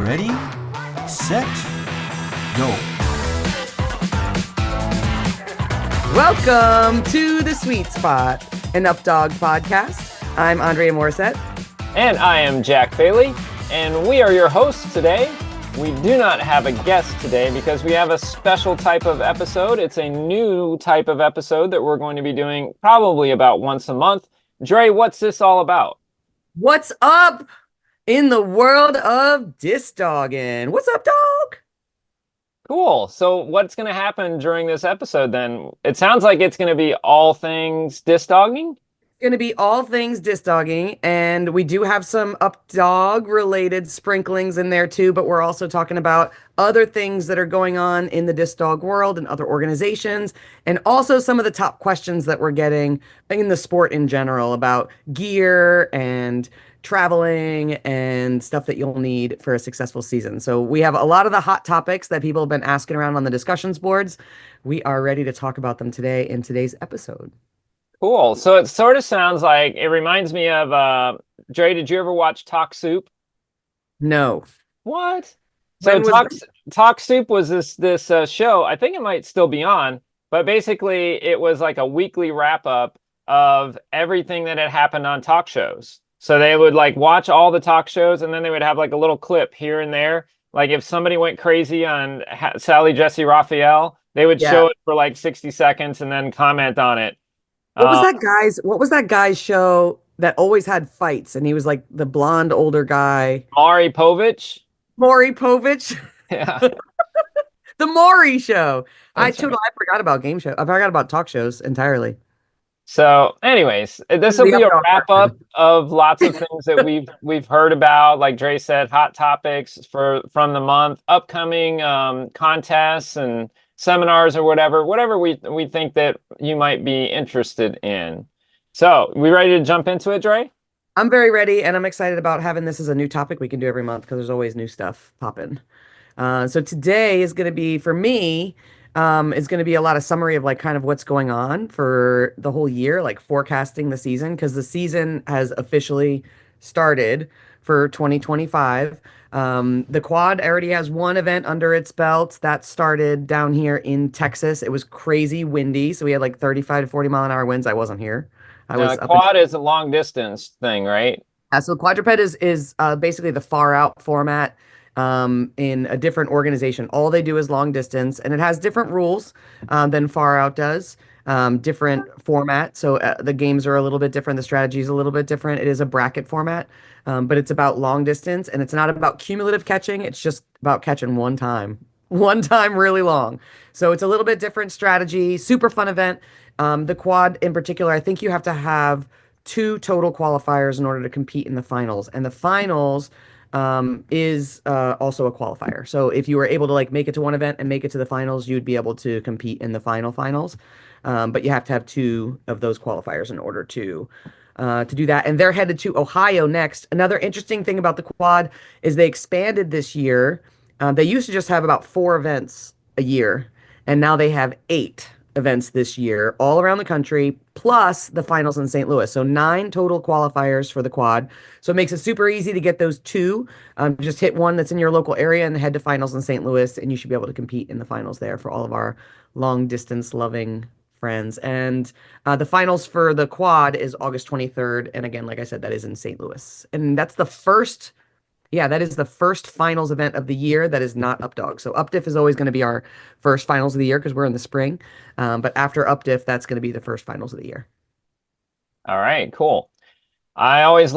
Ready, set, go. Welcome to The Sweet Spot, an Updog podcast. I'm Andrea Morissette. And I am Jack Bailey, and we are your hosts today. We do not have a guest today because we have a special type of episode. It's a new type of episode that we're going to be doing probably about once a month. Dre, what's this all about? What's up in the world of disc dogging? What's up, dog? Cool. So what's going to happen during this episode then? It sounds like it's going to be all things disc dogging. Going to be all things disc dogging, and we do have some updog related sprinklings in there too, but we're also talking about other things that are going on in the disc dog world and other organizations, and also some of the top questions that we're getting in the sport in general about gear and traveling and stuff that you'll need for a successful season. So we have a lot of the hot topics that people have been asking around on the discussions boards. We are ready to talk about them today in today's episode. Cool. So it sort of sounds like, it reminds me of, Dre, did you ever watch Talk Soup? No. What? So Talk Soup was this show. I think it might still be on, but basically it was like a weekly wrap up of everything that had happened on talk shows. So they would like watch all the talk shows, and then they would have like a little clip here and there. Like if somebody went crazy on Sally Jesse Raphael, they would show it for like 60 seconds and then comment on it. What was that guy's show that always had fights, and he was like the blonde older guy? Maury Povich. Yeah. The Maury show. I That's right. forgot about game show. I forgot about talk shows entirely. So anyways, this will be a wrap up of lots of things that we've heard about. Like Dre said, hot topics from the month, upcoming contests and seminars or whatever we think that you might be interested in. So we ready to jump into it, Dre? I'm very ready, and I'm excited about having this as a new topic we can do every month because there's always new stuff popping. So today is going to be, for me, is going to be a lot of summary of like kind of what's going on for the whole year, like forecasting the season, because the season has officially started for 2025. The quad already has one event under its belt that started down here in Texas. It was crazy windy, so we had like 35 to 40 mile an hour winds. I wasn't here. Quad is a long distance thing, right? So quadruped is basically the far out format in a different organization. All they do is long distance, and it has different rules than far out does. Different format. So the games are a little bit different. The strategy is a little bit different. It is a bracket format, but it's about long distance, and it's not about cumulative catching. It's just about catching one time really long. So it's a little bit different strategy, super fun event. The quad in particular, I think you have to have 2 total qualifiers in order to compete in the finals, and the finals is also a qualifier. So if you were able to like make it to one event and make it to the finals, you'd be able to compete in the finals. But you have to have 2 of those qualifiers in order to do that. And they're headed to Ohio next. Another interesting thing about the quad is they expanded this year. They used to just have about 4 events a year, and now they have 8 events this year all around the country, plus the finals in St. Louis. So 9 total qualifiers for the quad. So it makes it super easy to get those 2. Just hit one that's in your local area and head to finals in St. Louis, and you should be able to compete in the finals there for all of our long distance loving friends. And the finals for the quad is August 23rd. And again, like I said, that is in St. Louis. And that's the first finals event of the year that is not Updog. So Updiff is always going to be our first finals of the year because we're in the spring. But after Updiff, that's going to be the first finals of the year. All right, cool. I always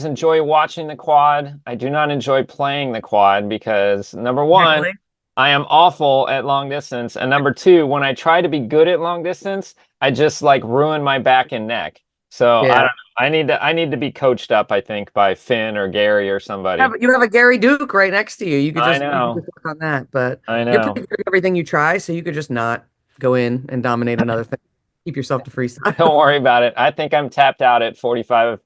enjoy watching the quad. I do not enjoy playing the quad because number one, I am awful at long distance. And number 2, when I try to be good at long distance, I just like ruin my back and neck. So Yeah. I don't know. I need to be coached up, I think, by Finn or Gary or somebody. You have a Gary Duke right next to you. You could I just, know. you could just work on that. But I you're know. pretty good at everything you try, so you could just not go in and dominate another thing. Keep yourself to freestyle. Don't worry about it. I think I'm tapped out at 42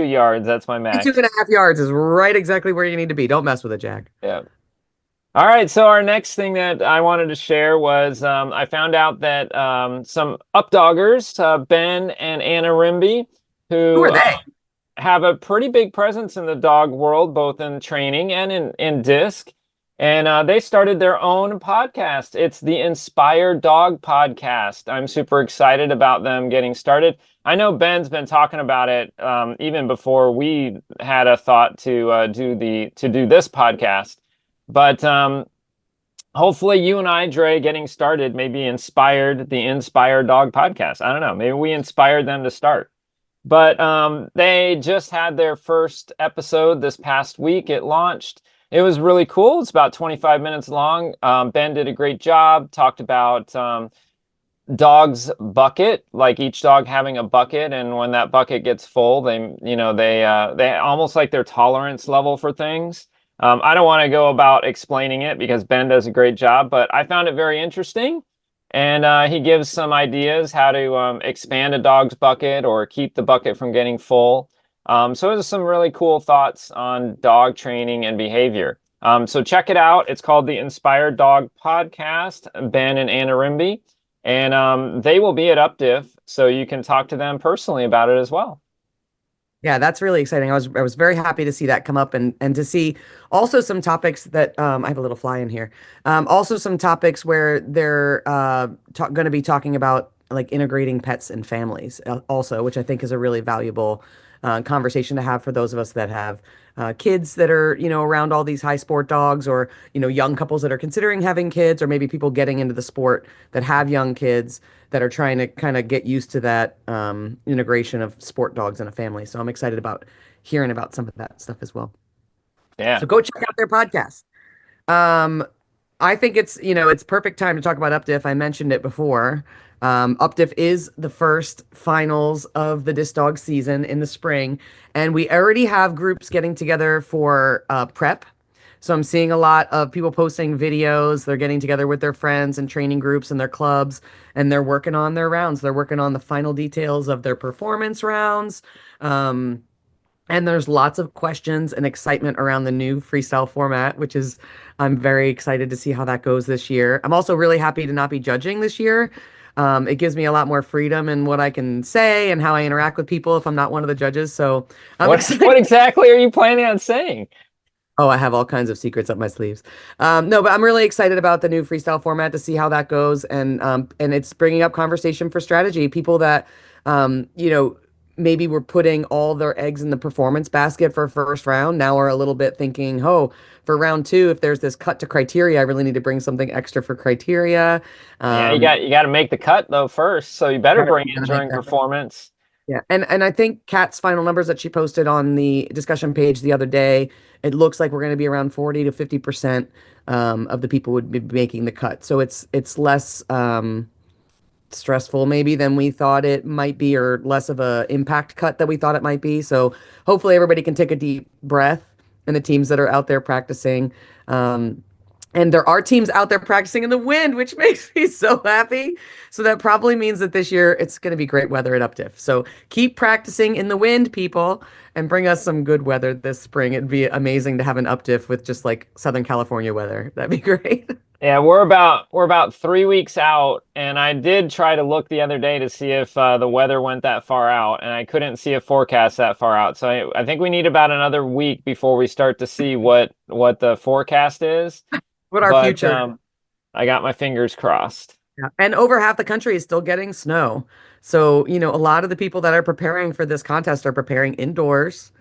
yards. That's my max. 2.5 yards is right exactly where you need to be. Don't mess with it, Jack. Yeah. All right, so our next thing that I wanted to share was I found out that some updoggers, Ben and Anna Rimby, Who are they? have a pretty big presence in the dog world, both in training and in disc. And they started their own podcast. It's the Inspired Dog Podcast. I'm super excited about them getting started. I know Ben's been talking about it even before we had a thought to do this podcast. But hopefully you and I, Dre, getting started, maybe inspired the Inspired Dog Podcast. I don't know. Maybe we inspired them to start. But they just had their first episode this past week. It launched. It was really cool. It's about 25 minutes long. Ben did a great job. Talked about dog's bucket, like each dog having a bucket, and when that bucket gets full, they almost like their tolerance level for things. I don't want to go about explaining it because Ben does a great job, but I found it very interesting. And he gives some ideas how to expand a dog's bucket or keep the bucket from getting full. So there's some really cool thoughts on dog training and behavior. So check it out. It's called the Inspired Dog Podcast, Ben and Anna Rimby. And they will be at UpDiff, so you can talk to them personally about it as well. Yeah, that's really exciting. I was very happy to see that come up and to see also some topics that I have a little fly in here. Also some topics where they're going to be talking about like integrating pets and families also, which I think is a really valuable conversation to have for those of us that have kids that are, around all these high sport dogs, or, young couples that are considering having kids, or maybe people getting into the sport that have young kids that are trying to kind of get used to that integration of sport dogs in a family. So I'm excited about hearing about some of that stuff as well. Yeah. So go check out their podcast. I think it's perfect time to talk about UpDiff. I mentioned it before. UpDiff is the first finals of the Disc Dog season in the spring, and we already have groups getting together for prep. So I'm seeing a lot of people posting videos. They're getting together with their friends and training groups and their clubs, and they're working on their rounds. They're working on the final details of their performance rounds. And there's lots of questions and excitement around the new freestyle format, which is, I'm very excited to see how that goes this year. I'm also really happy to not be judging this year. It gives me a lot more freedom in what I can say and how I interact with people if I'm not one of the judges. So I'm excited. What exactly are you planning on saying? Oh, I have all kinds of secrets up my sleeves. No, but I'm really excited about the new freestyle format to see how that goes, and it's bringing up conversation for strategy. People that, maybe were putting all their eggs in the performance basket for first round now are a little bit thinking, oh, for round two, if there's this cut to criteria, I really need to bring something extra for criteria. Yeah, you got to make the cut though first, so you better bring it during performance. Yeah, and I think Kat's final numbers that she posted on the discussion page the other day, it looks like we're going to be around 40 to 50% of the people would be making the cut. So it's less stressful maybe than we thought it might be, or less of a impact cut that we thought it might be. So hopefully everybody can take a deep breath, and the teams that are out there practicing. And there are teams out there practicing in the wind, which makes me so happy. So that probably means that this year it's going to be great weather at UpDiff. So keep practicing in the wind, people, and bring us some good weather this spring. It'd be amazing to have an UpDiff with just like Southern California weather. That'd be great. Yeah, we're about 3 weeks out, and I did try to look the other day to see if the weather went that far out, and I couldn't see a forecast that far out. So I think we need about another week before we start to see what the forecast is. What our future. I got my fingers crossed. Yeah. And over half the country is still getting snow. So, a lot of the people that are preparing for this contest are preparing indoors,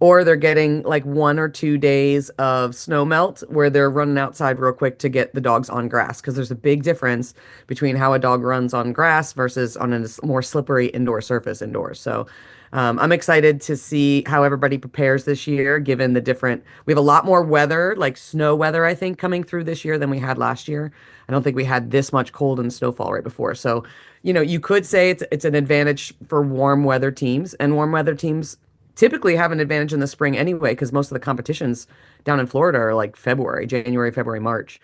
or they're getting like 1 or 2 days of snow melt where they're running outside real quick to get the dogs on grass. Because there's a big difference between how a dog runs on grass versus on a more slippery indoor surface indoors. So I'm excited to see how everybody prepares this year, given we have a lot more weather, like snow weather, I think, coming through this year than we had last year. I don't think we had this much cold and snowfall right before. So, you could say it's an advantage for warm weather teams, and warm weather teams typically have an advantage in the spring anyway, because most of the competitions down in Florida are like January, February, March.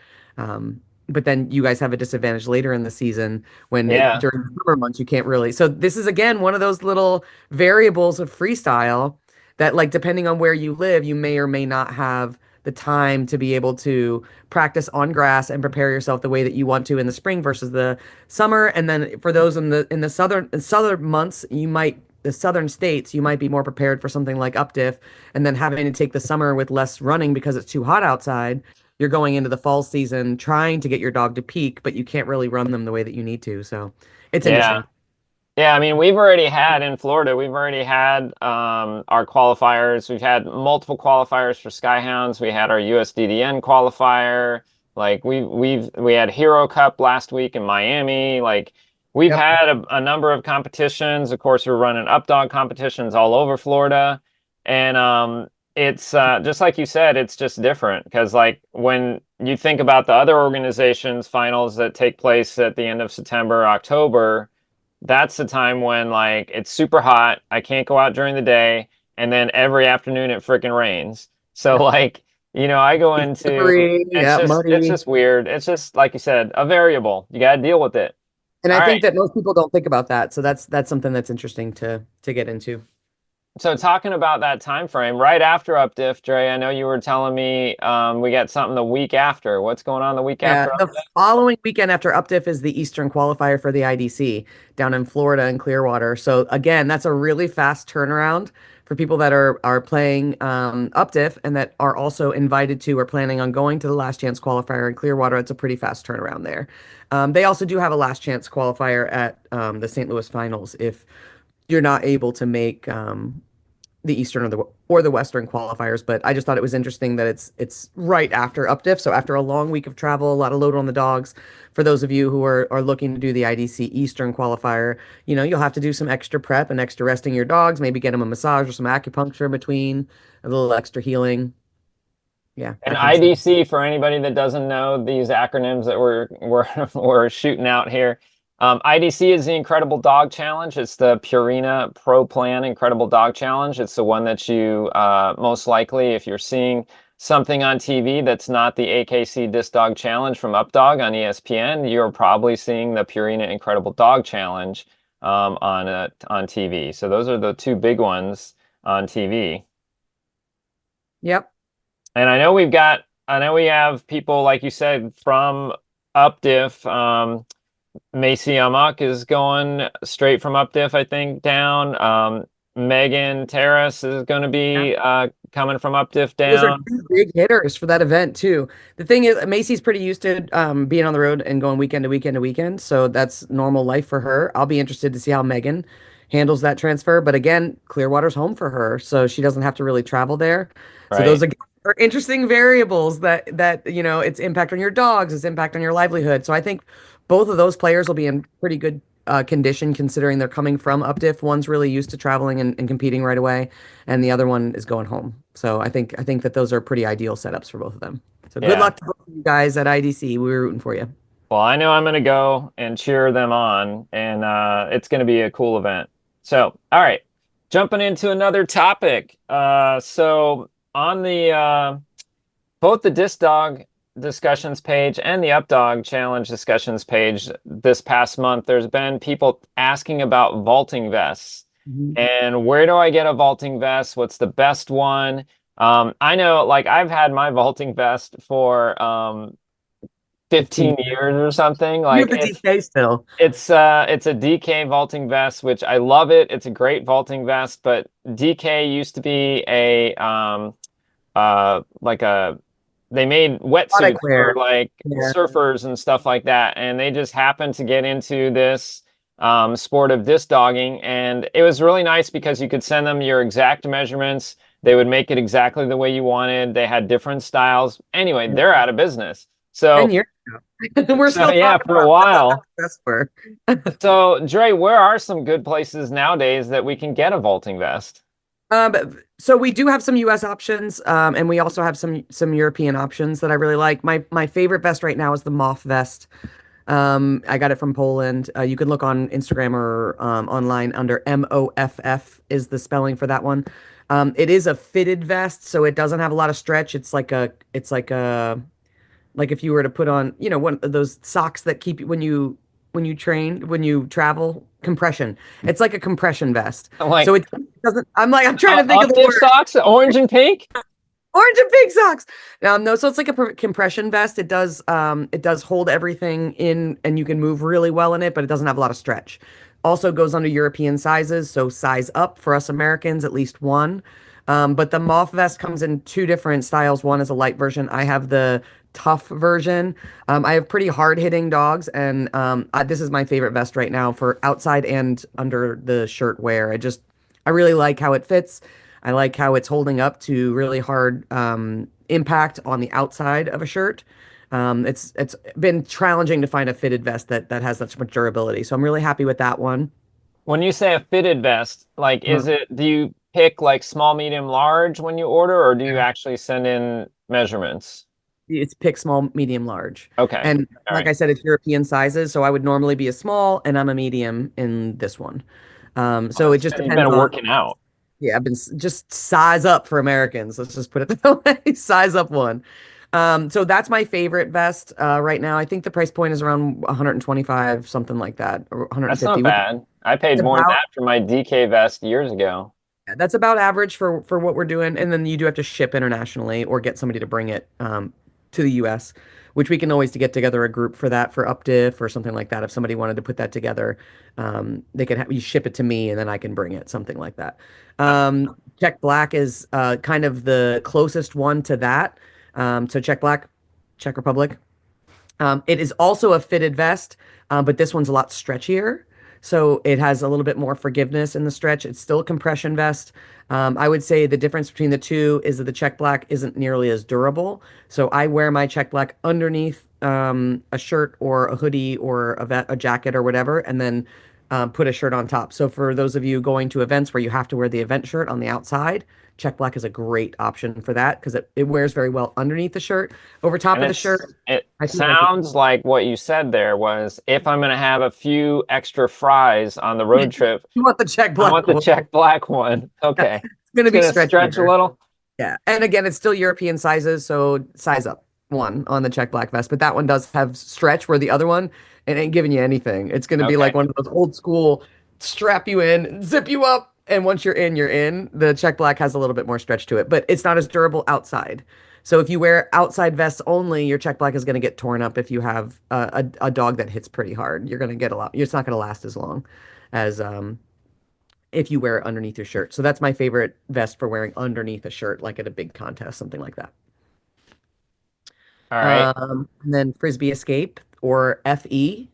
But then you guys have a disadvantage later in the season when during the summer months you can't really. So this is again one of those little variables of freestyle that, like, depending on where you live, you may or may not have the time to be able to practice on grass and prepare yourself the way that you want to in the spring versus the summer. And then for those in the southern months, you might the southern states, you might be more prepared for something like updiff, and then having to take the summer with less running because it's too hot outside. You're going into the fall season trying to get your dog to peak, but you can't really run them the way that you need to. So it's Yeah. interesting. Yeah, I mean, we've already had in Florida, we've already had our qualifiers. We've had multiple qualifiers for Skyhounds. We had our USDDN qualifier. Like we had Hero Cup last week in Miami. Like we've Yep. had a number of competitions. Of course, we're running updog competitions all over Florida. And it's just like you said, it's just different because like when you think about the other organizations finals that take place at the end of September, October, that's the time when like it's super hot. I can't go out during the day, and then every afternoon it freaking rains. So like, I go It's into slippery, yeah, it's muddy. just weird. It's just like you said, a variable. You got to deal with it. And All I right. think that most people don't think about that. So that's something that's interesting to get into. So talking about that time frame, right after Updiff, Dre, I know you were telling me we got something the week after. What's going on the week Yeah, after the Updiff? following weekend after Updiff is the Eastern qualifier for the IDC down in Florida and Clearwater. So again, that's a really fast turnaround for people that are playing Updiff and that are also invited to or planning on going to the Last Chance qualifier in Clearwater. It's a pretty fast turnaround there. They also do have a Last Chance qualifier at the St. Louis Finals if you're not able to make the Eastern or the Western qualifiers, but I just thought it was interesting that it's right after Updiff. So after a long week of travel, a lot of load on the dogs. For those of you who are looking to do the IDC Eastern qualifier, you'll have to do some extra prep and extra resting your dogs, maybe get them a massage or some acupuncture in between, a little extra healing. Yeah, And that kind of stuff. IDC, for anybody that doesn't know these acronyms that we're shooting out here, IDC is the Incredible Dog Challenge. It's the Purina Pro Plan Incredible Dog Challenge. It's the one that you most likely, if you're seeing something on TV that's not the AKC Disc Dog Challenge from Updog on ESPN, you're probably seeing the Purina Incredible Dog Challenge on TV. So those are the two big ones on TV. Yep. And I know we have people, like you said, from UpDiff. Macy Amok is going straight from UpDiff, I think, down. Megan Terrace is going to be coming from UpDiff Those are down. two big hitters for that event too. The thing is, Macy's pretty used to being on the road and going weekend to weekend to weekend, so that's normal life for her. I'll be interested to see how Megan handles that transfer. But again, Clearwater's home for her, so she doesn't have to really travel there. So those Right. are interesting variables that its impact on your dogs, its impact on your livelihood. So I think both of those players will be in pretty good condition considering they're coming from UpDiff. One's really used to traveling and competing right away, and the other one is going home. So I think that those are pretty ideal setups for both of them. So good Yeah. luck to both of you guys at IDC. We were rooting for you. Well, I know I'm going to go and cheer them on, and it's going to be a cool event. So, all right, jumping into another topic. So on the both the Disc Dog discussions page and the Updog Challenge discussions page this past month, there's been people asking about vaulting vests. Mhm. And where do I get a vaulting vest? What's the best one? I know, like, I've had my vaulting vest for 15 15. years or something. You Like have the DK still. it's a DK vaulting vest, which I love it. It's a great vaulting vest, but DK used to be a like a they made wetsuits Product for wear. like Yeah. surfers and stuff like that, and they just happened to get into this sport of disc dogging, and it was really nice because you could send them your exact measurements. They would make it exactly the way you wanted. They had different styles. Anyway, they're out of business. 10 So, years ago. We're so still yeah, talking for a about while. that's for. So, Dre, where are some good places nowadays that we can get a vaulting vest? So we do have some US options, and we also have some European options that I really like. My favorite vest right now is the Moth vest. I got it from Poland. You can look on Instagram or online under MOFF is the spelling for that one. It is a fitted vest, so it doesn't have a lot of stretch. Like if you were to put on, one of those socks that keep you when you train, when you travel, compression. It's like a compression vest. I'm So like, it doesn't, I'm trying to think of the updip word. socks, orange and pink. Orange and pink socks. No, so it's like a compression vest. It does hold everything in and you can move really well in it, but it doesn't have a lot of stretch. Also goes under European sizes, so size up for us Americans, at least one. But the moth vest comes in two different styles. One is a light version. I have the tough version. I have pretty hard-hitting dogs, and this is my favorite vest right now for outside and under the shirt wear. I really like how it fits. I like how it's holding up to really hard impact on the outside of a shirt. It's been challenging to find a fitted vest that has that much durability. So I'm really happy with that one. When you say a fitted vest, like, do you pick like small, medium, large when you order, or do you actually send in measurements? It's pick small, medium, large. Okay. And All like right. I said, it's European sizes. So I would normally be a small and I'm a medium in this one. So it just You've depends been on, working out. yeah, I've been just size up for Americans. Let's just put it that way. Size up one. So that's my favorite vest right now. I think the price point is around 125, something like that, or That's 150. not bad. I paid more than About that for my DK vest years ago. That's about average for what we're doing, and then you do have to ship internationally or get somebody to bring it to the U.S., which we can always to get together a group for that for UpDiff or something like that. If somebody wanted to put that together, they could you ship it to me and then I can bring it, something like that. Czech Black is kind of the closest one to that. So Czech Black, Czech Republic. It is also a fitted vest, but this one's a lot stretchier. So it has a little bit more forgiveness in the stretch. It's still a compression vest. I would say the difference between the two is that the Czech Black isn't nearly as durable. So I wear my Czech Black underneath a shirt or a hoodie or a jacket or whatever, and then put a shirt on top. So for those of you going to events where you have to wear the event shirt on the outside, Czech Black is a great option for that because it wears very well underneath the shirt. Over top And of the shirt, it I feel like sounds like what you said there was, if I'm going to have a few extra fries on the road trip, you want the Czech I Black want the one. Czech Black one. Okay. It's going to It's be going to stretch a stretchier. little. Yeah. And again, it's still European sizes, so size up one on the Czech Black vest. But that one does have stretch where the other one, it ain't giving you anything. It's going to be Okay. like one of those old school strap you in, zip you up, and once you're in, you're in. The Czech Black has a little bit more stretch to it, but it's not as durable outside. So if you wear outside vests only, your Czech Black is going to get torn up if you have a dog that hits pretty hard. You're going to get a lot. It's not going to last as long as if you wear it underneath your shirt. So that's my favorite vest for wearing underneath a shirt, like at a big contest, something like that. All right. And then Frisbee Escape or FE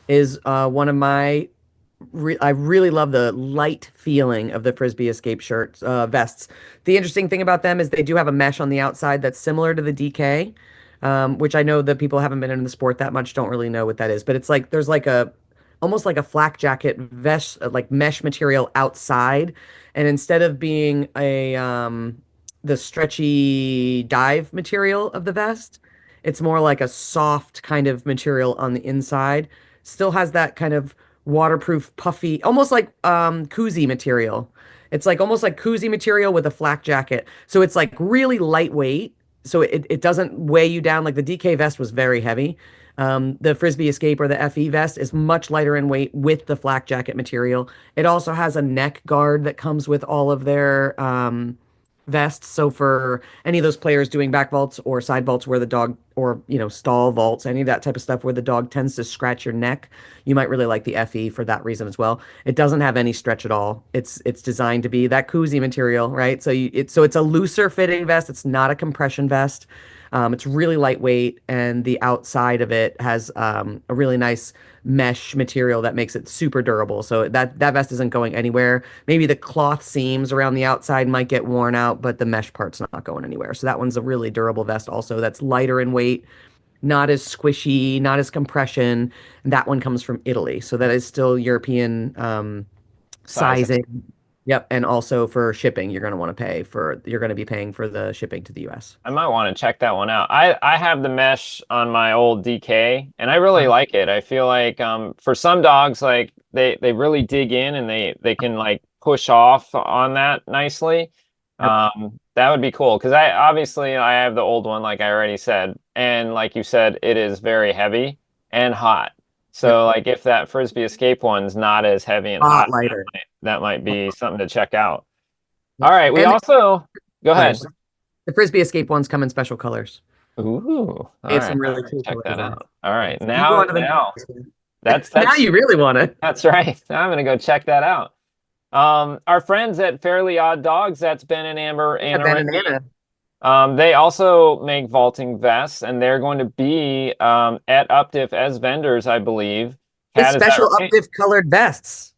is one of my I really love the light feeling of the Frisbee Escape shirts, vests. The interesting thing about them is they do have a mesh on the outside that's similar to the DK, which I know that people haven't been in the sport that much don't really know what that is. But it's like there's like a almost like a flak jacket vest, like mesh material outside, and instead of being a the stretchy dive material of the vest, it's more like a soft kind of material on the inside. Still has that kind of waterproof, puffy, almost like koozie material. It's like almost like koozie material with a flak jacket. So it's like really lightweight. So it doesn't weigh you down. Like the DK vest was very heavy. The Frisbee Escape or the FE vest is much lighter in weight with the flak jacket material. It also has a neck guard that comes with all of their vests. So for any of those players doing back vaults or side vaults where the dog, or stall vaults, any of that type of stuff where the dog tends to scratch your neck, you might really like the FE for that reason as well. It doesn't have any stretch at all. It's designed to be that koozie material, right? So it's a looser fitting vest. It's not a compression vest. It's really lightweight, and the outside of it has a really nice mesh material that makes it super durable. So that vest isn't going anywhere. Maybe the cloth seams around the outside might get worn out, but the mesh part's not going anywhere. So that one's a really durable vest also that's lighter in weight, not as squishy, not as compression. And that one comes from Italy. So that is still European sizing. Yep. And also for shipping, you're going to be paying for the shipping to the US. I might want to check that one out. I have the mesh on my old DK, and I really like it. I feel like for some dogs, like they really dig in and they can like push off on that nicely. Yep. That would be cool because I have the old one, like I already said, and like you said, it is very heavy and hot. So like if that Frisbee Escape one's not as heavy and A hot, lot lighter. that might be something to check out. Yep. All right, we And also go ahead. the Frisbee Escape ones come in special colors. Ooh, all They have right. some really I'll cool check colors that on it. out. All right, You go onto the now Now that's you really want to. that's right. I'm gonna go check that out. Our friends at Fairly Odd Dogs, that's Ben and Amber Yeah, Ben and Anariki. Anna. They also make vaulting vests, and they're going to be at Updiff as vendors, I believe. With Kat, is that special right? updiff colored vests.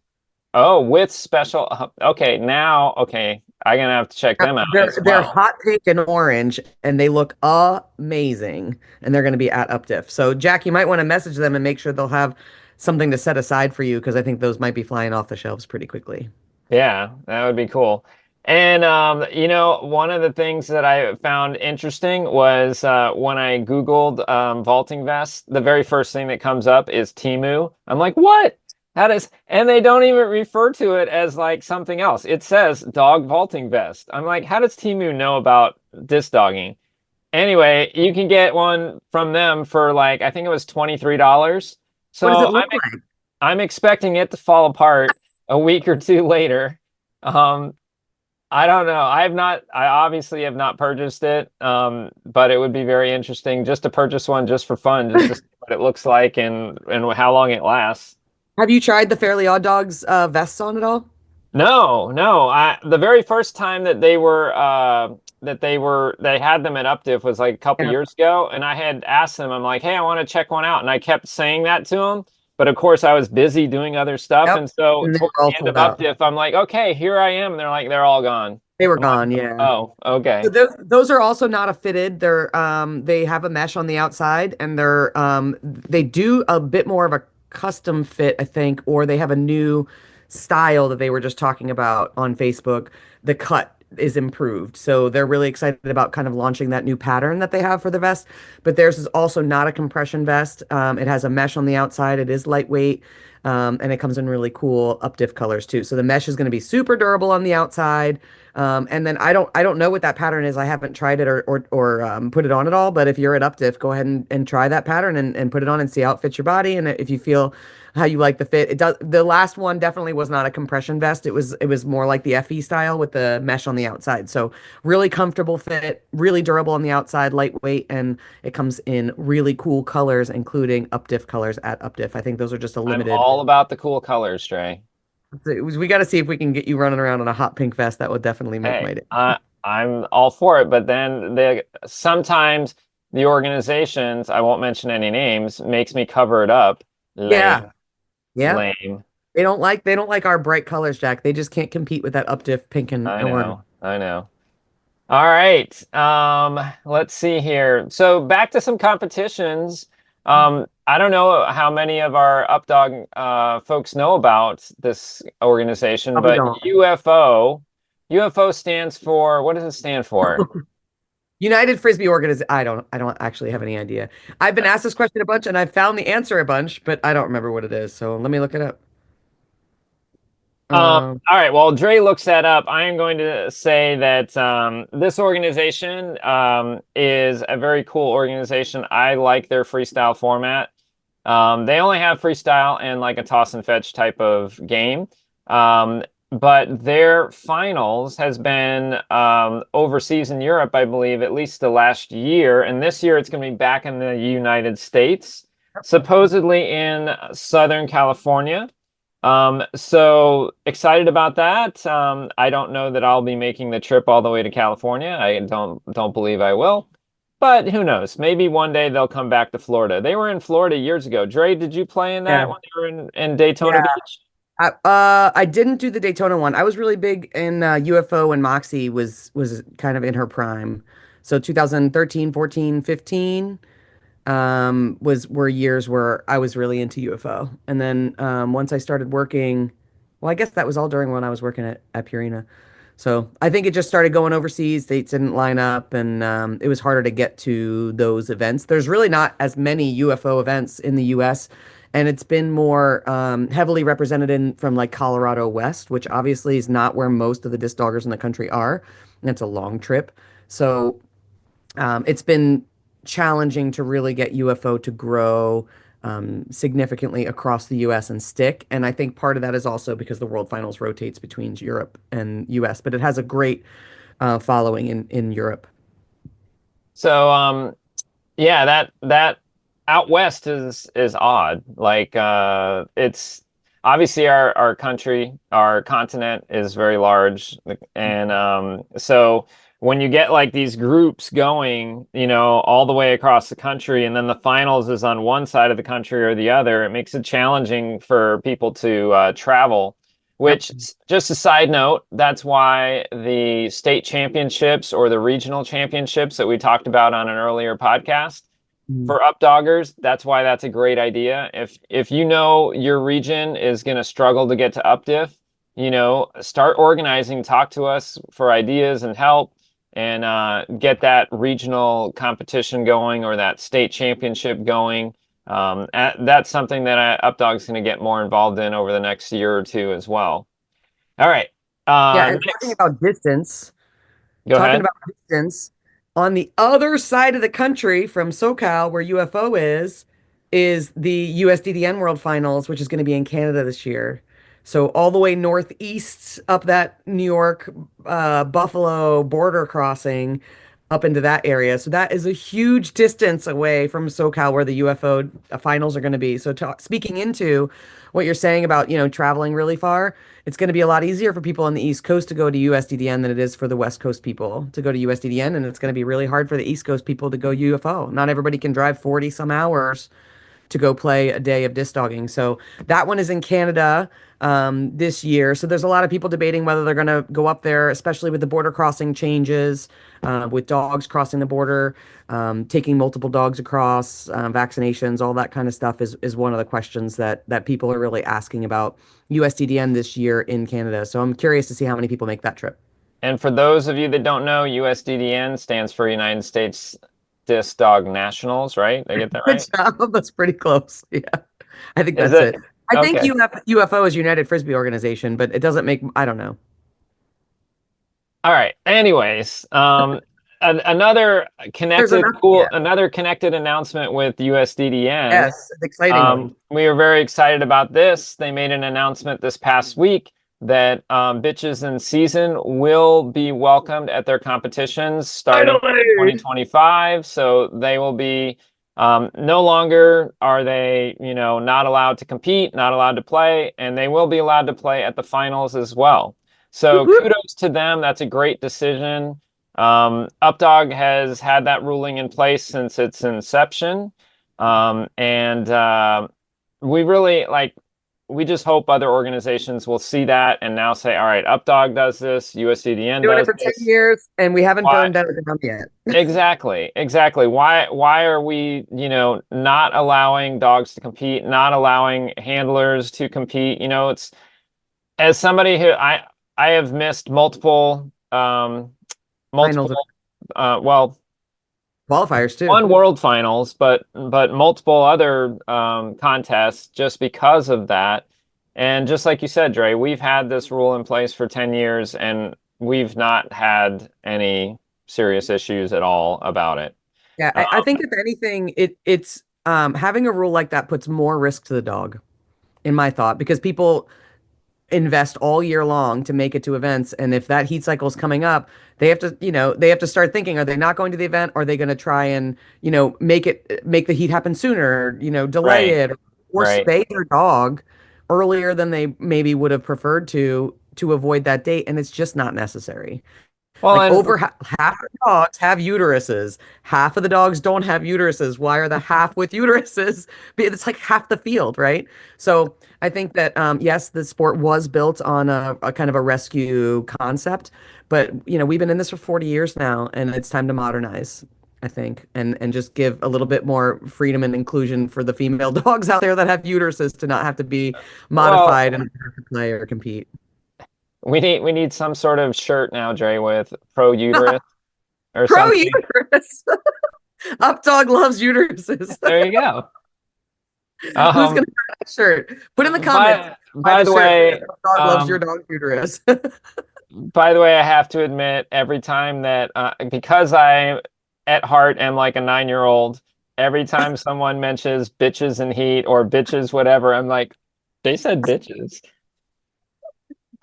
Oh, with special. Okay, now, okay, I'm gonna have to check them out They're as they're well. hot pink and orange, and they look amazing. And they're going to be at Updiff. So Jack, you might want to message them and make sure they'll have something to set aside for you because I think those might be flying off the shelves pretty quickly. Yeah, that would be cool. And one of the things that I found interesting was when I Googled vaulting vests, the very first thing that comes up is Timu. I'm like, what? And they don't even refer to it as like something else. It says dog vaulting vest. I'm like, how does Timu know about disc dogging? Anyway, you can get one from them for like, I think it was $23. What does So it look like? I'm expecting it to fall apart a week or two later. Um, I don't know. I obviously have not purchased it. But it would be very interesting just to purchase one just for fun, just to see what it looks like and how long it lasts. Have you tried the Fairly Odd Dogs vests on at all? No, no. The very first time that they had them at Updiff was like a couple Yeah. years ago, and I had asked them, I'm like, hey, I want to check one out, and I kept saying that to them, but of course I was busy doing other stuff, Yep. and so And they towards were all the end of sold out. Updiff, I'm like, okay, here I am, and they're like, they're all gone. They were I'm like, gone, yeah. oh, So okay. those are also not a fitted. They have a mesh on the outside and they do a bit more of a custom fit, I think, or they have a new style that they were just talking about on Facebook. The cut is improved. So they're really excited about kind of launching that new pattern that they have for the vest. But theirs is also not a compression vest. It has a mesh on the outside. It is lightweight. And it comes in really cool updiff colors too. So the mesh is going to be super durable on the outside. And then I don't know what that pattern is. I haven't tried it or put it on at all. But if you're at Updiff, go ahead and try that pattern and put it on and see how it fits your body. And if you feel how you like the fit, it does. The last one definitely was not a compression vest. It was more like the FE style with the mesh on the outside. So really comfortable fit, really durable on the outside, lightweight, and it comes in really cool colors, including Updiff colors at Updiff. I think those are just a I'm limited. all about the cool colors, Trey. We got to see if we can get you running around in a hot pink vest. That would definitely make Hey, my day. I'm all for it, but then sometimes the organizations, I won't mention any names, makes me cover it up. Yeah. Lame, Yeah. lame. They don't like our bright colors, Jack. They just can't compete with that updiff pink and I orange. know, I know. All right. Let's see here. So back to some competitions. I don't know how many of our Updog folks know about this organization, Probably but don't. UFO stands for, what does it stand for? United Frisbee Organization. I don't actually have any idea. I've been asked this question a bunch and I've found the answer a bunch, but I don't remember what it is. So let me look it up. Um, All right. Well, Dre looks that up. I am going to say that this organization is a very cool organization. I like their freestyle format. They only have freestyle and like a toss and fetch type of game. But their finals has been overseas in Europe, I believe, at least the last year. And this year it's going to be back in the United States, supposedly in Southern California. So excited about that. I don't know that I'll be making the trip all the way to California. I don't believe I will. But who knows? Maybe one day they'll come back to Florida. They were in Florida years ago. Dre, did you play in that yeah. when they were in Daytona Yeah. Beach? I didn't do the Daytona one. I was really big in UFO when Moxie was kind of in her prime. So 2013, 14, 15 were years where I was really into UFO. And then once I started working, well, I guess that was all during when I was working at Purina. So I think it just started going overseas. Dates didn't line up, and it was harder to get to those events. There's really not as many UFO events in the U.S., and it's been more heavily represented in from like Colorado West, which obviously is not where most of the disc doggers in the country are. And it's a long trip. So it's been challenging to really get UFO to grow significantly across the US and stick. And I think part of that is also because the World Finals rotates between Europe and US, but it has a great following in Europe. So yeah, that out west is odd. Like it's obviously our country, our continent is very large, and so when you get like these groups going, all the way across the country, and then the finals is on one side of the country or the other, it makes it challenging for people to travel. Yep. Which, just a side note, that's why the state championships or the regional championships that we talked about on an earlier podcast Mm. for updoggers, that's why that's a great idea. If you know your region is going to struggle to get to updiff, start organizing, talk to us for ideas and help, and get that regional competition going or that state championship going. That's something that Updog's going to get more involved in over the next year or two as well. All right. Yeah, and talking Next, about distance, go talking ahead. about distance, on the other side of the country from SoCal, where UFO is the USDDN World Finals, which is going to be in Canada this year. So all the way northeast up that New York, Buffalo border crossing up into that area. So that is a huge distance away from SoCal where the UFO finals are going to be. So speaking into what you're saying about, traveling really far, it's going to be a lot easier for people on the East Coast to go to USDDN than it is for the West Coast people to go to USDDN, and it's going to be really hard for the East Coast people to go UFO. Not everybody can drive 40 some hours to go play a day of disc dogging. So that one is in Canada this year. So there's a lot of people debating whether they're going to go up there, especially with the border crossing changes, with dogs crossing the border, taking multiple dogs across, vaccinations, all that kind of stuff is one of the questions that people are really asking about USDDN this year in Canada. So I'm curious to see how many people make that trip. And for those of you that don't know, USDDN stands for United States Disc Dog Nationals, right? I get that Good right? job. That's pretty close. Yeah, I think Is that's it? it. I think Okay. UFO is United Frisbee Organization, but it doesn't make, I don't know. All right. Anyways, another There's connected enough. cool, Yeah. another connected announcement with USDDN. Yes, an exciting one. We are very excited about this. They made an announcement this past week that Bitches in Season will be welcomed at their competitions starting in Finally. 2025. So they will be no longer are they, not allowed to compete, not allowed to play, and they will be allowed to play at the finals as well. Whoop, So whoop. kudos to them. That's a great decision. Updog has had that ruling in place since its inception. And we really we just hope other organizations will see that and now say, all right, Updog does this, USDDN Doing it does for 10 this. years and we haven't Why? burned down the ground yet. Exactly. Why are we, not allowing dogs to compete, not allowing handlers to compete? It's as somebody who I have missed Finals of multiple well, qualifiers too. one world finals, but multiple other contests just because of that. And just like you said, Dre, we've had this rule in place for 10 years and we've not had any serious issues at all about it. Yeah, I think if anything, it's having a rule like that puts more risk to the dog, in my thought, because people invest all year long to make it to events, and if that heat cycle is coming up, they have to start thinking, are they not going to the event? Are they going to try and, make the heat happen sooner, delay Right, it, or right. spay their dog earlier than they maybe would have preferred to avoid that date, and it's just not necessary. Well, Like and over half of the dogs have uteruses. Half of the dogs don't have uteruses. Why are the half with uteruses? It's like half the field, right? So I think that yes, the sport was built on a kind of a rescue concept, but we've been in this for 40 years now, and it's time to modernize, I think, and just give a little bit more freedom and inclusion for the female dogs out there that have uteruses to not have to be well, modified and to play or compete. we need some sort of shirt now, Dre, with pro uterus or Pro something. uterus. Updog loves uteruses. There you go. Who's gonna Um, wear that shirt? Put in the comments. Buy by the the shirt. way, Dog loves your um, dog's uterus. I have to admit, every time that because I at heart am like a 9-year-old, every time someone mentions bitches and heat or bitches whatever, I'm like, they said bitches.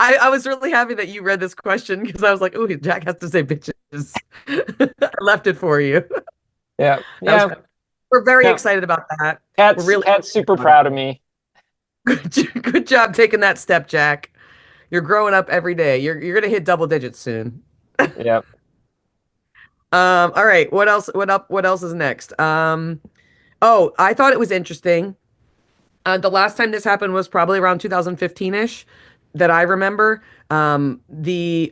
I was really happy that you read this question because I was like, "Ooh, Jack has to say bitches." I left it for you. Yeah, That was yeah. fun. we're very No, excited about that. We're Kat's really Kat's super excited about proud of me. it. Good job taking that step, Jack. You're growing up every day. You're gonna hit double digits soon. Yep. All right. What else? What else is next? Oh, I thought it was interesting. The last time this happened was probably around 2015-ish that I remember. The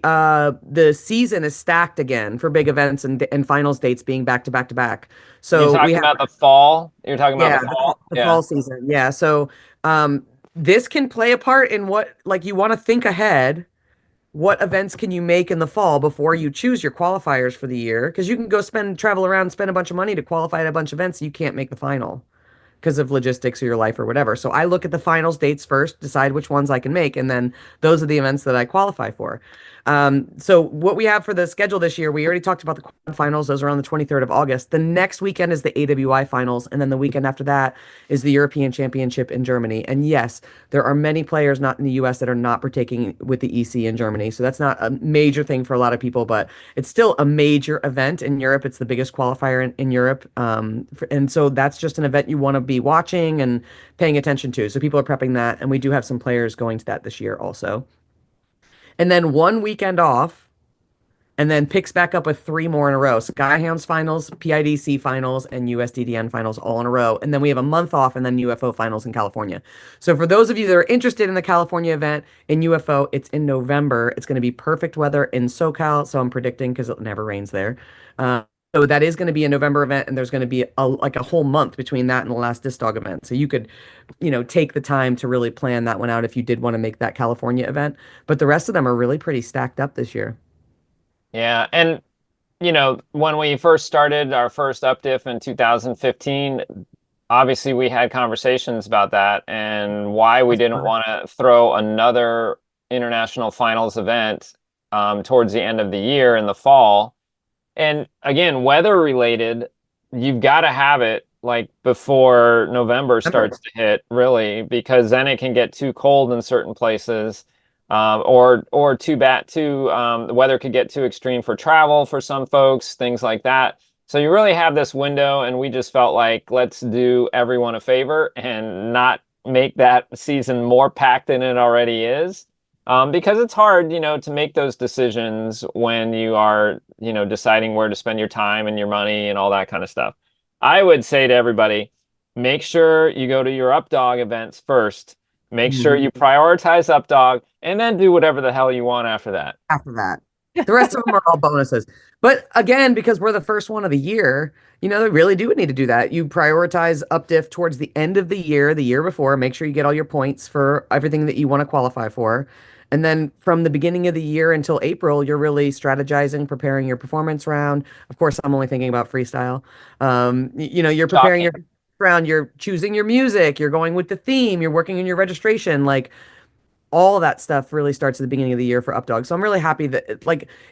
season is stacked again for big events and finals dates being back to back to back. You're So we talking have, about the fall. You're talking about yeah, the fall. the Yeah. fall season. Yeah. So this can play a part in what, like, you want to think ahead. What events can you make in the fall before you choose your qualifiers for the year? Because you can go travel around, spend a bunch of money to qualify at a bunch of events. You can't make the final because of logistics or your life or whatever. So I look at the finals dates first, decide which ones I can make, and then those are the events that I qualify for. So what we have for the schedule this year, we already talked about the quad finals. Those are on the 23rd of August. The next weekend is the AWI finals, and then the weekend after that is the European Championship in Germany. And yes, there are many players not in the US that are not partaking with the EC in Germany. So that's not a major thing for a lot of people, but it's still a major event in Europe. It's the biggest qualifier in Europe. And so that's just an event you want to be watching and paying attention to. So people are prepping that. And we do have some players going to that this year also. And then one weekend off, and then picks back up with three more in a row. Skyhounds finals, PIDC finals, and USDDN finals all in a row. And then we have a month off and then UFO finals in California. So for those of you that are interested in the California event in UFO, it's in November. It's going to be perfect weather in SoCal. So I'm predicting because it never rains there. So that is going to be a November event, and there's going to be like a whole month between that and the last disc dog event. So you could, take the time to really plan that one out if you did want to make that California event. But the rest of them are really pretty stacked up this year. Yeah. And when we first started our first UpDiff in 2015, obviously we had conversations about that and why we didn't want to throw another international finals event towards the end of the year in the fall. And again, weather related, you've got to have it like before November starts to hit, really, because then it can get too cold in certain places. Or too bad too the weather could get too extreme for travel for some folks, things like that. So you really have this window, and we just felt like let's do everyone a favor and not make that season more packed than it already is. Because it's hard, to make those decisions when you are, deciding where to spend your time and your money and all that kind of stuff. I would say to everybody, make sure you go to your UpDog events first. Make sure you prioritize UpDog, and then do whatever the hell you want after that. After that. The rest of them are all bonuses. But again, because we're the first one of the year, they really do need to do that. You prioritize UpDiff towards the end of the year before. Make sure you get all your points for everything that you want to qualify for. And then from the beginning of the year until April, you're really strategizing, preparing your performance round. Of course, I'm only thinking about freestyle. You're preparing your round, you're choosing your music, you're going with the theme, you're working on your registration. Like, all that stuff really starts at the beginning of the year for UpDog. So I'm really happy that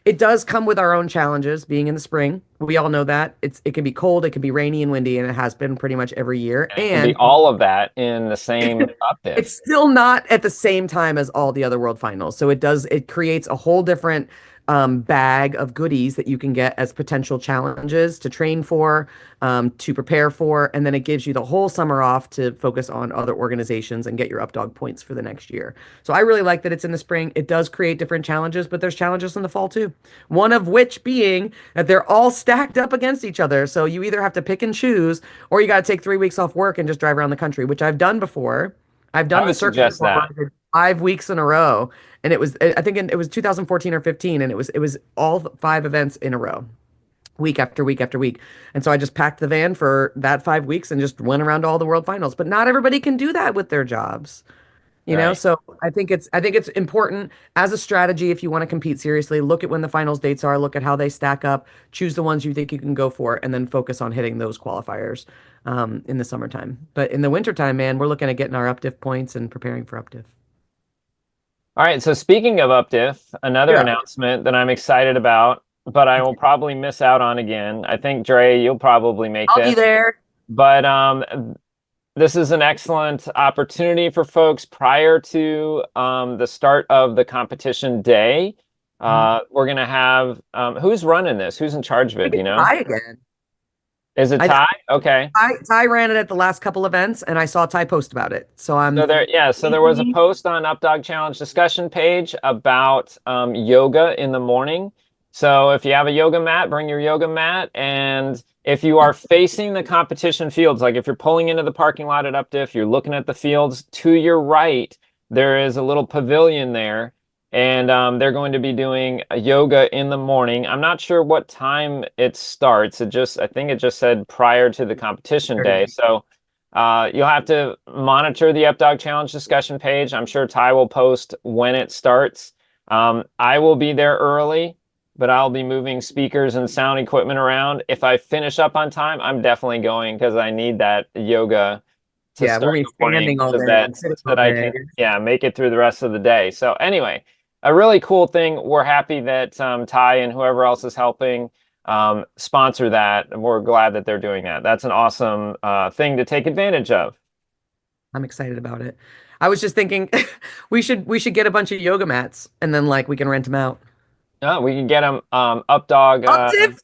it does come with our own challenges being in the spring. We all know that. It can be cold, it can be rainy and windy, and it has been pretty much every year. And it can be all of that in the same UpDiff. It's still not at the same time as all the other world finals. So it creates a whole different bag of goodies that you can get as potential challenges to train for, to prepare for, and then it gives you the whole summer off to focus on other organizations and get your UpDog points for the next year. So I really like that it's in the spring. It does create different challenges, but there's challenges in the fall too. One of which being that they're all stacked up against each other. So you either have to pick and choose, or you got to take 3 weeks off work and just drive around the country, which I've done before. I've done the circuit before, where I did 5 weeks in a row, and I think it was 2014 or 15, and it was all 5 events in a row, week after week after week. And so I just packed the van for that 5 weeks and just went around to all the world finals. But not everybody can do that with their jobs. So I think it's important as a strategy. If you want to compete seriously, look at when the finals dates are, look at how they stack up, choose the ones you think you can go for, and then focus on hitting those qualifiers in the summertime. But in the wintertime, man, we're looking at getting our UpDiff points and preparing for UpDiff. All right. So speaking of UpDiff, another announcement that I'm excited about, but I will probably miss out on again. I think, Dre, you'll probably make this. I'll be there. But this is an excellent opportunity for folks prior to the start of the competition day. We're going to have, who's running this? Who's in charge of it? Do you know? Tie again. Is it Ty? Okay. Ty ran it at the last couple events, and I saw Ty post about it. So I'm So there was a post on Updog Challenge discussion page about yoga in the morning. So if you have a yoga mat, bring your yoga mat. And if you are facing the competition fields, like if you're pulling into the parking lot at Updiff, you're looking at the fields to your right, there is a little pavilion there. And they're going to be doing a yoga in the morning. I'm not sure what time it starts. I think it just said prior to the competition day. So you'll have to monitor the Updog Challenge discussion page. I'm sure Ty will post when it starts. I will be there early, but I'll be moving speakers and sound equipment around. If I finish up on time, I'm definitely going because I need that yoga to yeah, we'll start be the morning standing all so day that and sitting so all that I day. can make it through the rest of the day. So anyway, a really cool thing. We're happy that Ty and whoever else is helping sponsor that. And we're glad that they're doing that. That's an awesome thing to take advantage of. I'm excited about it. I was just thinking we should get a bunch of yoga mats and then like we can rent them out. Oh, we can get them Updog Updiff,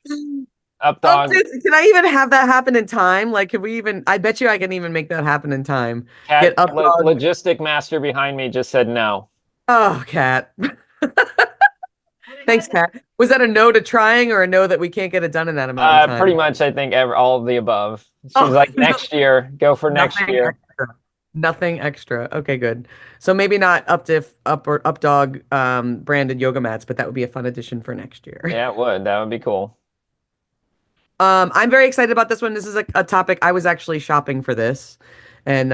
Updog Updiff. Can I even have that happen in time? Like, can we even? I bet you I can even make that happen in time. Get Updog. Logistic Master behind me just said no. Oh, Cat. Thanks, Cat. Was that a no to trying or a no that we can't get it done in that amount of Pretty time? much, I think all of the above. She's Oh, like, next year, go for next nothing year. extra. Nothing extra. Okay, good. So maybe not Updog branded yoga mats, but that would be a fun addition for next year. Yeah, it would. That would be cool. I'm very excited about this one. This is a topic I was actually shopping for this, and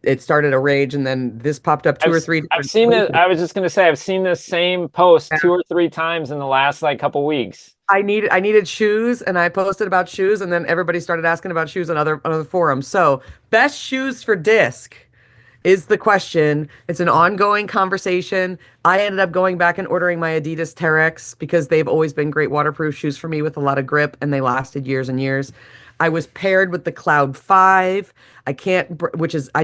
it started a rage, and then this popped up two or three I've different seen it. places. I was just gonna say I've seen this same post Yeah. 2 or 3 times in the last like couple weeks. I needed shoes, and I posted about shoes, and then everybody started asking about shoes on other forums. So, best shoes for disc is the question. It's an ongoing conversation. I ended up going back and ordering my Adidas Terex because they've always been great waterproof shoes for me with a lot of grip, and they lasted years and years. I was paired with the Cloud 5. I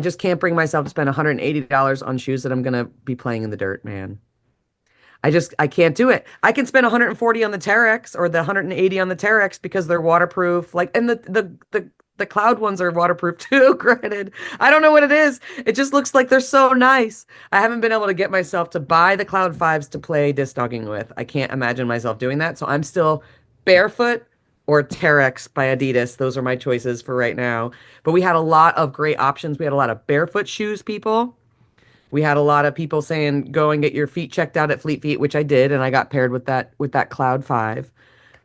just can't bring myself to spend $180 on shoes that I'm gonna be playing in the dirt, man. I can't do it. I can spend 140 on the Terex or the 180 on the Terex because they're waterproof. Like, and the cloud ones are waterproof too, granted. I don't know what it is. It just looks like they're so nice. I haven't been able to get myself to buy the Cloud 5s to play disc dogging with. I can't imagine myself doing that. So I'm still barefoot or Terex by Adidas. Those are my choices for right now. But we had a lot of great options. We had a lot of barefoot shoes, people. We had a lot of people saying go and get your feet checked out at Fleet Feet, which I did, and I got paired with that Cloud 5.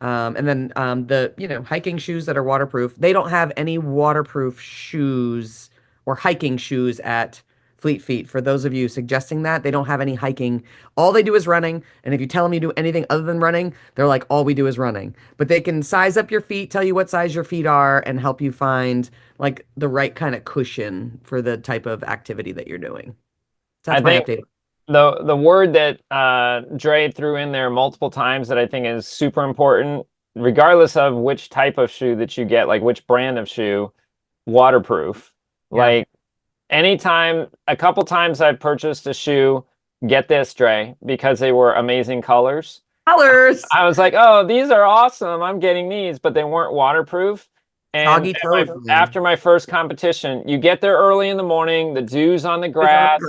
And then the hiking shoes that are waterproof. They don't have any waterproof shoes or hiking shoes at Fleet Feet. For those of you suggesting that, they don't have any hiking. All they do is running. And if you tell them you do anything other than running, they're like, all we do is running. But they can size up your feet, tell you what size your feet are, and help you find like the right kind of cushion for the type of activity that you're doing. So I that's my think update. the word that Dre threw in there multiple times that I think is super important, regardless of which type of shoe that you get, like which brand of shoe, waterproof. Yeah. Like a couple times I've purchased a shoe, get this, Dre, because they were amazing colors. Colors. I was like, oh, these are awesome. I'm getting these, but they weren't waterproof. And Soggy toes. after my first competition, you get there early in the morning, the dew's on the grass,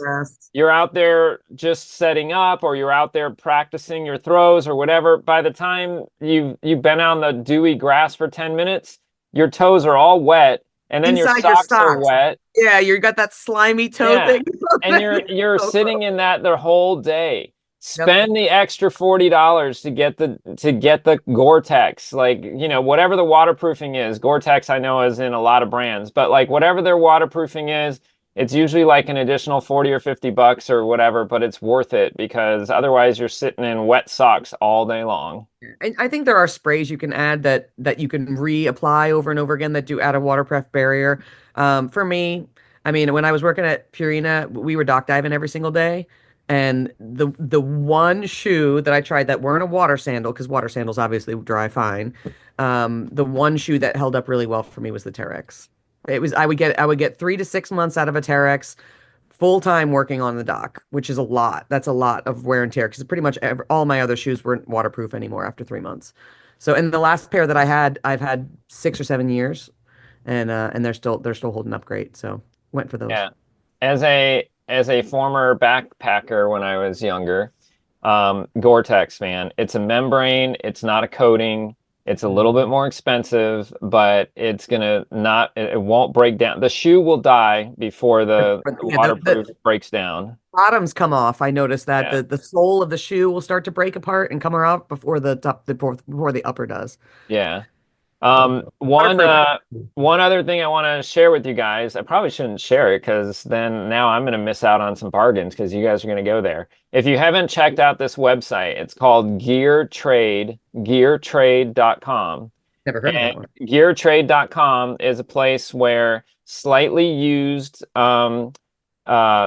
you're out there just setting up, or you're out there practicing your throws or whatever. By the time you've been on the dewy grass for 10 minutes, your toes are all wet, and then Inside your your socks are socks. wet. Yeah, you got that slimy toe Yeah. thing. And you're sitting in that the whole day. Yep. Spend the extra $40 to get the Gore-Tex, like, whatever the waterproofing is. Gore-Tex I know is in a lot of brands, but like whatever their waterproofing is, it's usually like an additional 40 or $50 or whatever, but it's worth it because otherwise you're sitting in wet socks all day long. And I think there are sprays you can add that you can reapply over and over again that do add a waterproof barrier. For me, I mean, when I was working at Purina, we were dock diving every single day. And the one shoe that I tried that weren't a water sandal, because water sandals obviously dry fine. The one shoe that held up really well for me was the Terex. I would get 3 to 6 months out of a Terex full time working on the dock, which is a lot. That's a lot of wear and tear because pretty much all my other shoes weren't waterproof anymore after 3 months. So, and the last pair that I had, I've had 6 or 7 years, and they're still holding up great. So went for those. Yeah. As a former backpacker when I was younger, Gore-Tex, man, it's a membrane, it's not a coating. It's a little bit more expensive, but it's gonna not it won't break down. The shoe will die before the Yeah, waterproof breaks down. bottoms come off. I noticed that Yeah. the sole of the shoe will start to break apart and come off before the top before the upper does. Yeah. So One waterproof. one other thing I want to share with you guys. I probably shouldn't share it because then now I'm going to miss out on some bargains because you guys are going to go there. If you haven't checked out this website, it's called geartrade.com. Never heard of And that one. geartrade.com is a place where slightly used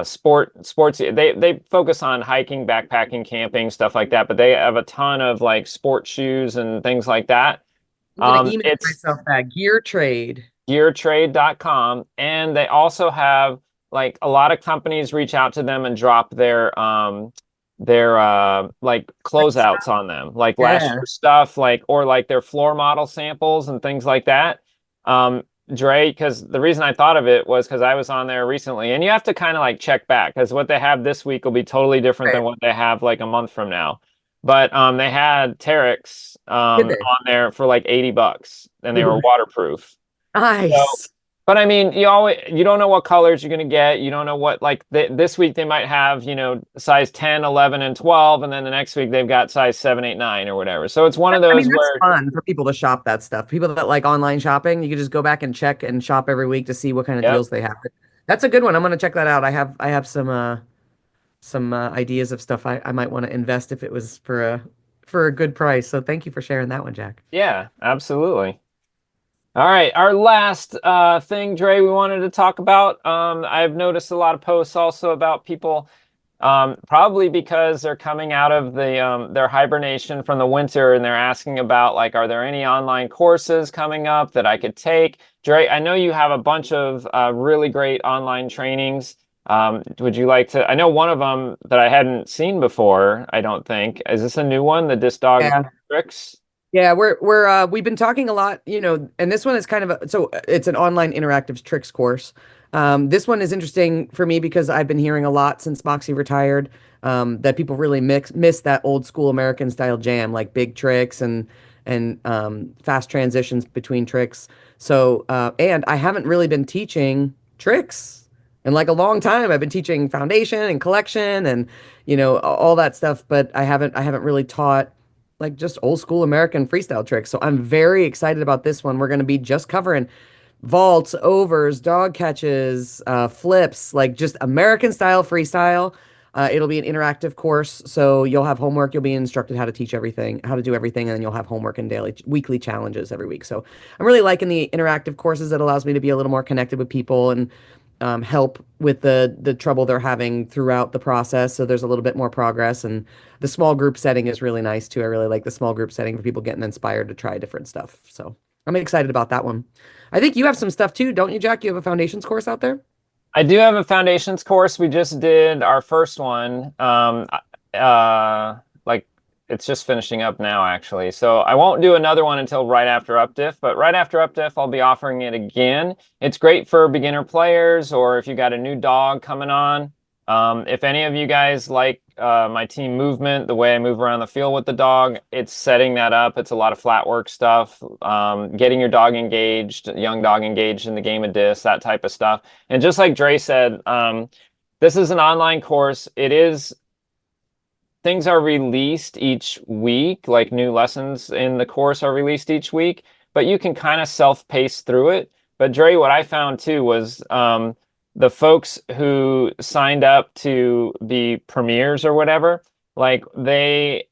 sports they focus on hiking, backpacking, camping, stuff like that, but they have a ton of like sport shoes and things like that. I'm gonna email It's myself that gear trade. geartrade.com, and they also have like a lot of companies reach out to them and drop their like closeouts on them, like last Yeah. year's stuff, like or like their floor model samples and things like that. Dre, because the reason I thought of it was because I was on there recently, and you have to kind of like check back because what they have this week will be totally different than Right. what they have like a month from now. But they had Terex Did they? on there for like $80, and they were waterproof. So, Nice. but I mean, you don't know what colors you're gonna get. You don't know what like this week they might have size 10, 11, and 12, and then the next week they've got size 7, 8, 9 or whatever. So it's one of I those mean, that's where fun for people to shop that stuff. People that like online shopping, you can just go back and check and shop every week to see what kind of yep. deals they have. That's a good one. I'm gonna check that out. I have some ideas of stuff I might want to invest if it was for a good price. So thank you for sharing that one, Jack. Yeah, absolutely. All right, our last thing, Dre, we wanted to talk about. I've noticed a lot of posts also about people, probably because they're coming out of their hibernation from the winter, and they're asking about like, are there any online courses coming up that I could take? Dre, I know you have a bunch of really great online trainings. Would you like to? I know one of them that I hadn't seen before. I don't think. Is this a new one? The Disc Dog Yeah. Tricks? Yeah, we've been talking a lot, and this one is kind of it's an online interactive tricks course. This one is interesting for me because I've been hearing a lot since Moxie retired, that people really miss that old school American style jam, like big tricks and fast transitions between tricks. So and I haven't really been teaching tricks in like a long time. I've been teaching foundation and collection and all that stuff, but I haven't really taught like just old school American freestyle tricks. So I'm very excited about this one. We're going to be just covering vaults, overs, dog catches, flips, like just American style freestyle. It'll be an interactive course, so you'll have homework. You'll be instructed how to teach everything, how to do everything, and then you'll have homework and weekly challenges every week. So I'm really liking the interactive courses. That allows me to be a little more connected with people and help with the trouble they're having throughout the process. So there's a little bit more progress, and the small group setting is really nice too. I really like the small group setting for people getting inspired to try different stuff. So I'm excited about that one. I think you have some stuff too, don't you, Jack? You have a foundations course out there? I do have a foundations course. We just did our first one. Like it's just finishing up now, actually. So I won't do another one until right after UpDiff, but right after UpDiff, I'll be offering it again. It's great for beginner players or if you got a new dog coming on. If any of you guys like my team movement, the way I move around the field with the dog, it's setting that up. It's a lot of flat work stuff, getting your dog engaged, young dog engaged in the game of disc, that type of stuff. And just like Dre said, this is an online course. Things are released each week, like new lessons in the course are released each week, but you can kind of self-pace through it. But Dre, what I found too was the folks who signed up to be premieres or whatever, like they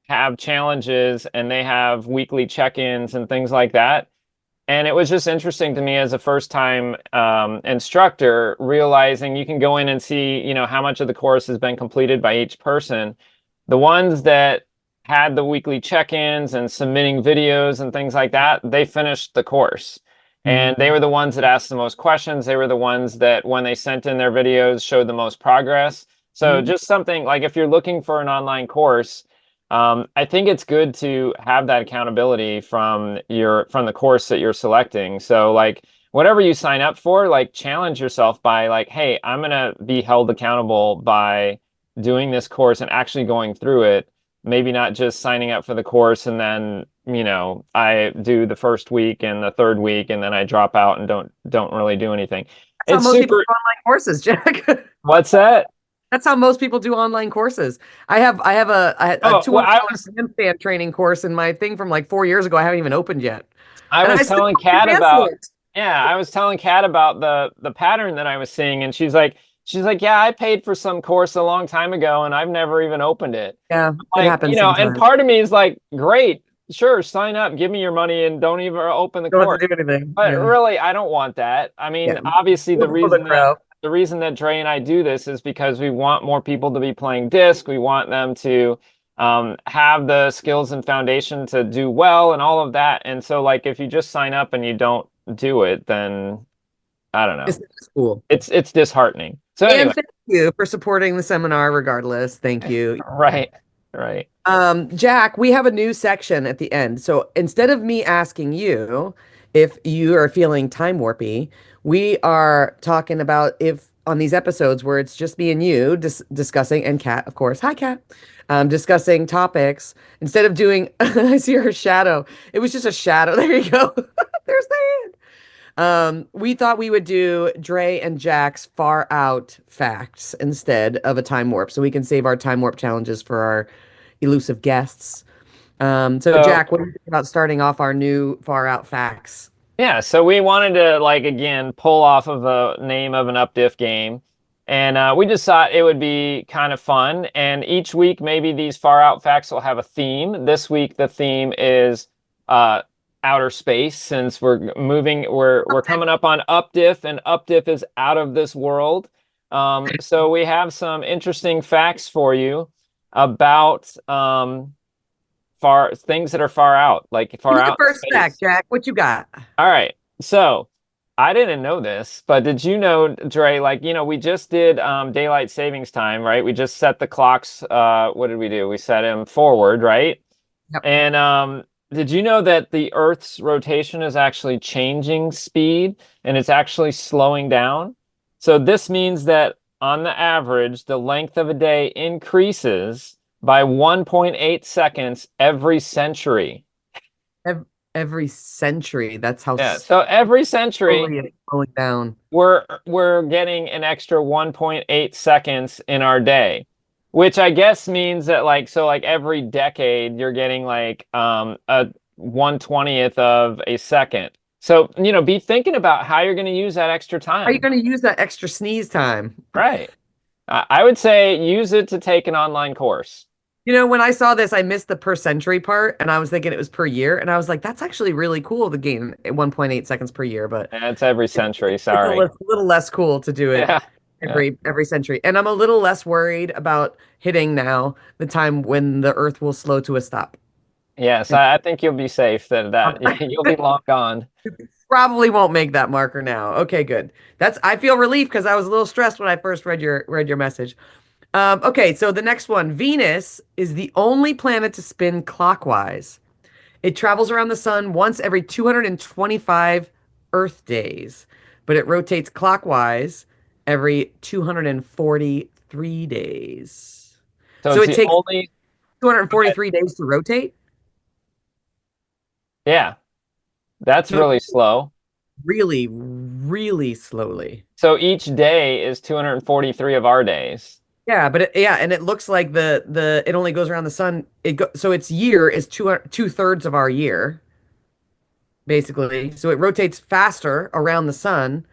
have challenges and they have weekly check-ins and things like that. And it was just interesting to me as a first-time instructor, realizing you can go in and see, how much of the course has been completed by each person. The ones that had the weekly check-ins and submitting videos and things like that, they finished the course. And they were the ones that asked the most questions. They were the ones that, when they sent in their videos, showed the most progress. So just something like if you're looking for an online course, I think it's good to have that accountability from the course that you're selecting. So like whatever you sign up for, like challenge yourself by like, hey, I'm gonna be held accountable by doing this course and actually going through it. Maybe not just signing up for the course and then, I do the first week and the third week and then I drop out and don't really do anything. That's how It's most people super. do online courses, Jack. What's that? That's how most people do online courses. I have a Oh, well, $200 handstand training course in my thing from like 4 years ago. I haven't even opened yet, I and I was still telling don't Kat cancel about, it. yeah, I was telling Kat about the pattern that I was seeing, and she's like, yeah, I paid for some course a long time ago, and I've never even opened it. Yeah, it Like, happens and sometimes. part of me is like, great, sure, sign up, give me your money, and don't even open the Don't have course. to do anything. But Yeah, really, I don't want that. I mean, yeah. obviously, the For the reason that crowd. the reason that Dre and I do this is because we want more people to be playing disc. We want them to have the skills and foundation to do well and all of that. And so, like, if you just sign up and you don't do it, then I don't It's know. cool. It's disheartening. So And anyway, thank you for supporting the seminar regardless. Thank you. right, right. Jack, we have a new section at the end. So instead of me asking you if you are feeling time warpy, we are talking about if on these episodes where it's just me and you discussing, and Kat, of course, hi Kat, discussing topics, instead of doing, I see her shadow. It was just a shadow. There you go. There's the hand. We thought we would do Dre and Jack's far out facts instead of a time warp, so we can save our time warp challenges for our elusive guests. So So Jack, what do you think about starting off our new far out facts? yeah, so we wanted to like again pull off of a name of an updiff game, and we just thought it would be kind of fun. And each week, maybe these far out facts will have a theme. This week, the theme is uh, outer space, since we're coming up on updiff, and updiff is out of this world. So we have some interesting facts for you about far things that are far out, like Give far me the out in first fact, space. Jack. What you got? All right. So I didn't know this, but did you know, Dre, like, we just did daylight savings time, right? We just set the clocks. What did we do? We set them forward, right? Yep. And did you know that the Earth's rotation is actually changing speed and it's actually slowing down? So this means that on the average, the length of a day increases by 1.8 seconds every century. Ev- Every century. That's how Yeah. So every century, slowly it's slowing down. we're getting an extra 1.8 seconds in our day, which I guess means that like every decade you're getting like a 1/20th of a second. So, be thinking about how you're going to use that extra How are you time. going to use that extra sneeze time? Right. I would say use it to take an online course. When I saw this, I missed the per century part, and I was thinking it was per year, and I was like, that's actually really cool to gain 1.8 seconds per year, but And it's every century. it's Sorry. a little less cool to do it Yeah. Yeah. every century. And I'm a little less worried about hitting now the time when the Earth will slow to a stop. Yes, And I think you'll be safe that you'll be long gone. probably won't make that marker now. Okay, good. I feel relief because I was a little stressed when I first read your message. Okay, so the next one, Venus is the only planet to spin clockwise. It travels around the sun once every 225 Earth days, but it rotates clockwise every 243 days. So So it's it the takes only, go ahead. 243 days to rotate. Yeah, that's So really slow. really, really slowly. So each day is 243 of our days. Yeah, but and it looks like it only goes around the sun. So its year is two-thirds of our year, basically. So it rotates faster around the sun,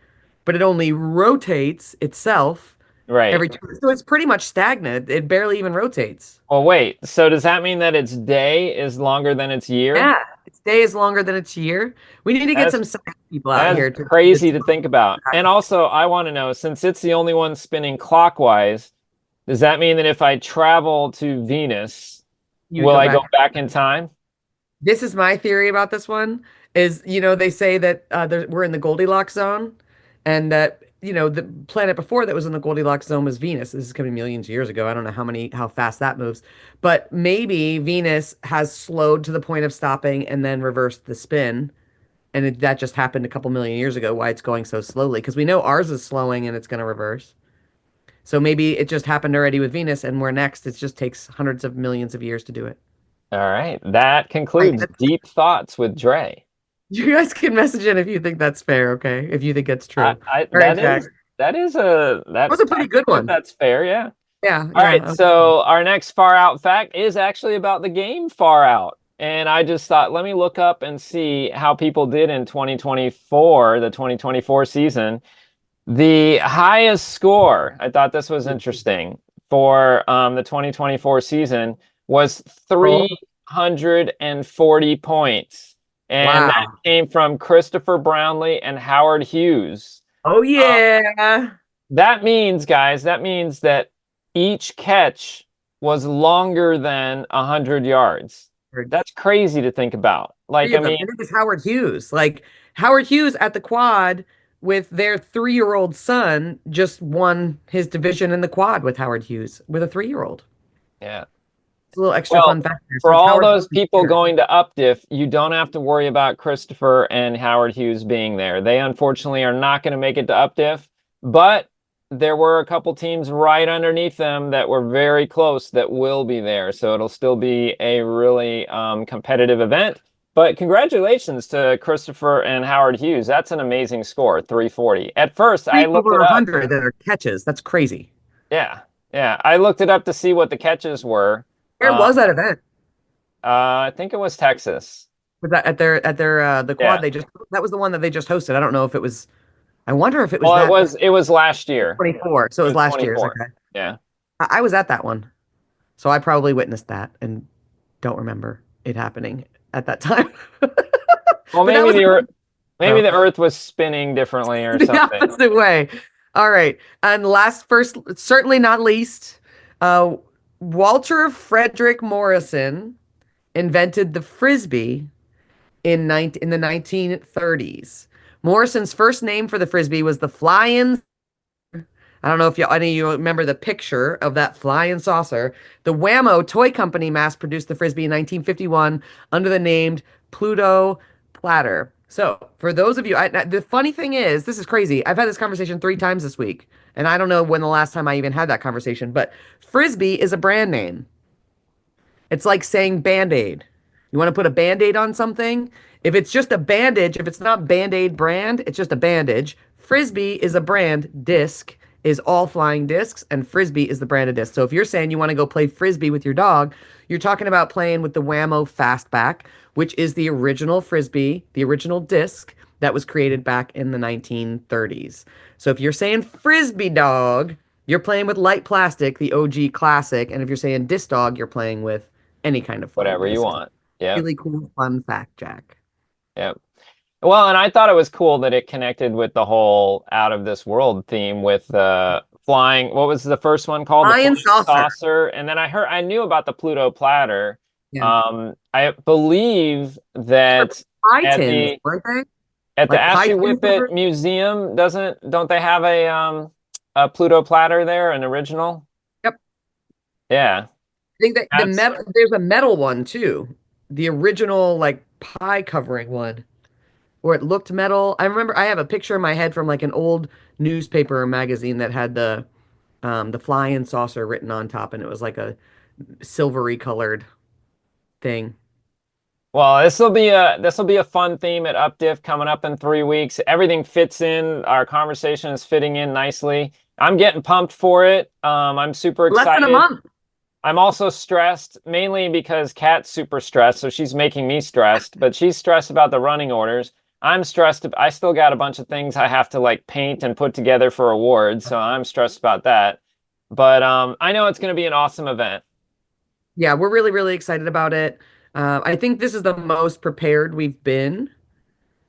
but it only rotates itself Right. every so it's pretty much stagnant. It barely even rotates. Well, wait. So does that mean that its day is longer than its year? Yeah, its day is longer than its year. We need to get That's some science people out that's here to crazy to think about. And also, I want to know, since it's the only one spinning clockwise, does that mean that if I travel to Venus, you would will go I go back. back in time? This is my theory about this one is, they say that we're in the Goldilocks zone and that, the planet before that was in the Goldilocks zone was Venus. This is coming millions of years ago. I don't know how fast that moves, but maybe Venus has slowed to the point of stopping and then reversed the spin. and that just happened a couple million years ago, why it's going so slowly. Because we know ours is slowing and it's going to reverse. So maybe it just happened already with Venus, and we're next. It just takes hundreds of millions of years to do it. All right. That Right. concludes Deep Thoughts with Dre. You guys can message in if you think that's fair, okay? If you think that's true. All right, That Jack. is that is a That was a pretty good one. That's fair, yeah. Yeah. All right, so our next far out fact is actually about the game Far Out. And I just thought, let me look up and see how people did in 2024, the 2024 season. The highest score, I thought this was interesting, for the 2024 season was 340 points. And that came from Christopher Brownlee and Howard Hughes. Oh, yeah. That means, guys, that each catch was longer than 100 yards. That's crazy to think about. Like, I mean, it was Howard Hughes. Like, Howard Hughes at the quad with their 3-year-old son just won his division in the quad with Howard Hughes with a 3-year-old. Yeah. It's a little extra fun fact there. For all those people going to UpDiff, you don't have to worry about Christopher and Howard Hughes being there. They unfortunately are not going to make it to UpDiff, but there were a couple teams right underneath them that were very close that will be there. So it'll still be a really competitive event. But congratulations to Christopher and Howard Hughes. That's an amazing score, 340. At first, I looked over it up. 100 that are catches. That's crazy. Yeah, yeah. I looked it up to see what the catches were. Where was that event? I think it was Texas. Was that at their the quad that was the one that they just hosted. I don't know if it was. I wonder if it was. Well, it was last year. 24. So it was last year's. Okay. Yeah. I was at that one, so I probably witnessed that and don't remember it happening at that time. Well, maybe the Earth was spinning differently or something. The opposite way. All right, and first, certainly not least, Walter Frederick Morrison invented the Frisbee in the 1930s. Morrison's first name for the Frisbee was the Flying. I don't know if any of you remember the picture of that flying saucer. The Wham-O toy company mass-produced the Frisbee in 1951 under the name Pluto Platter. So, for those of you, the funny thing is, this is crazy. I've had this conversation 3 times this week, and I don't know when the last time I even had that conversation, but Frisbee is a brand name. It's like saying Band-Aid. You want to put a Band-Aid on something? If it's just a bandage, if it's not Band-Aid brand, it's just a bandage. Frisbee is a brand. Disc is all flying discs, and Frisbee is the brand of disc. So if you're saying you want to go play Frisbee with your dog, you're talking about playing with the Wham-O Fastback, which is the original Frisbee, the original disc that was created back in the 1930s. So if you're saying Frisbee dog, you're playing with light plastic, the OG classic. And if you're saying disc dog, you're playing with any kind of whatever you want. Yeah. Really cool, fun fact, Jack. Yep. Well, and I thought it was cool that it connected with the whole out of this world theme with flying. What was the first one called? Flying saucer. And then I knew about the Pluto Platter. Yeah. I believe that Titans, weren't they? At the Ashley Whippet Museum, don't they have a Pluto Platter there, an original? Yep. Yeah. I think that there's a metal one too. The original like pie covering one where it looked metal. I remember I have a picture in my head from like an old newspaper or magazine that had the flying saucer written on top, and it was like a silvery colored thing. Well, this will be a fun theme at UpDiff coming up in 3 weeks. Everything fits in. Our conversation is fitting in nicely. I'm getting pumped for it. I'm super excited. Less than a month. I'm also stressed, mainly because Kat's super stressed, so she's making me stressed, but she's stressed about the running orders. I'm stressed. I still got a bunch of things I have to like paint and put together for awards, so I'm stressed about that. But I know it's going to be an awesome event. Yeah, we're really, really excited about it. I think this is the most prepared we've been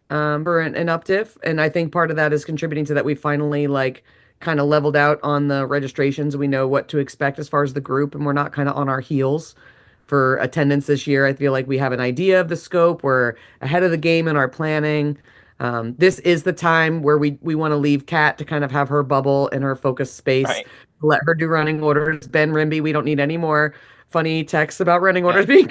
for an UpDiff, and I think part of that is contributing to that we finally like kind of leveled out on the registrations. We know what to expect as far as the group, and we're not kind of on our heels for attendance this year. I feel like we have an idea of the scope. We're ahead of the game in our planning. This is the time where we want to leave Kat to kind of have her bubble and her focus space. Right. Let her do running orders. Ben Rimby, we don't need any more funny texts about running orders being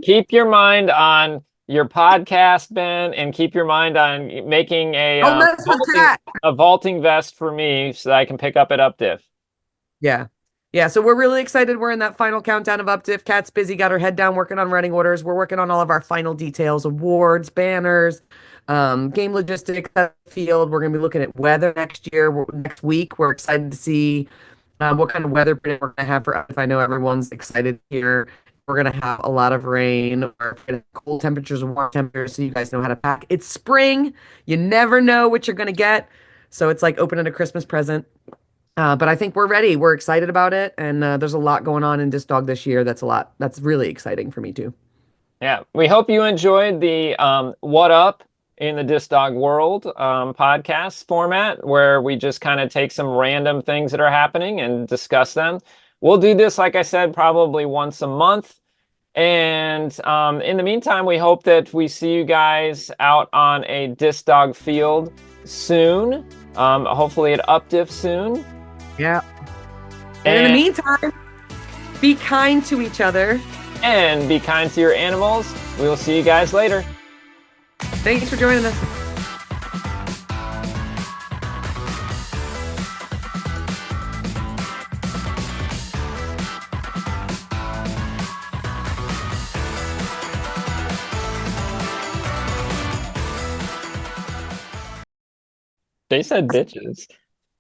keep your mind on your podcast, Ben, and keep your mind on making a vaulting vest for me so that I can pick up at UpDiff. Yeah. Yeah, so we're really excited. We're in that final countdown of UpDiff. Kat's busy, got her head down working on running orders. We're working on all of our final details, awards, banners, game logistics at the field. We're going to be looking at weather next year, next week. We're excited to see what kind of weather we're going to have for UpDiff. I know everyone's excited here. We're going to have a lot of rain or cold temperatures and warm temperatures, so you guys know how to pack. It's spring. You never know what you're going to get. So it's like opening a Christmas present. But I think we're ready. We're excited about it. And there's a lot going on in Disc Dog this year. That's really exciting for me too. Yeah. We hope you enjoyed the What Up in the Disc Dog World podcast format, where we just kind of take some random things that are happening and discuss them. We'll do this, like I said, probably once a month. And in the meantime, we hope that we see you guys out on a Disc Dog field soon. Hopefully at UpDiff soon. Yeah. And in the meantime, be kind to each other. And be kind to your animals. We will see you guys later. Thanks for joining us. They said bitches.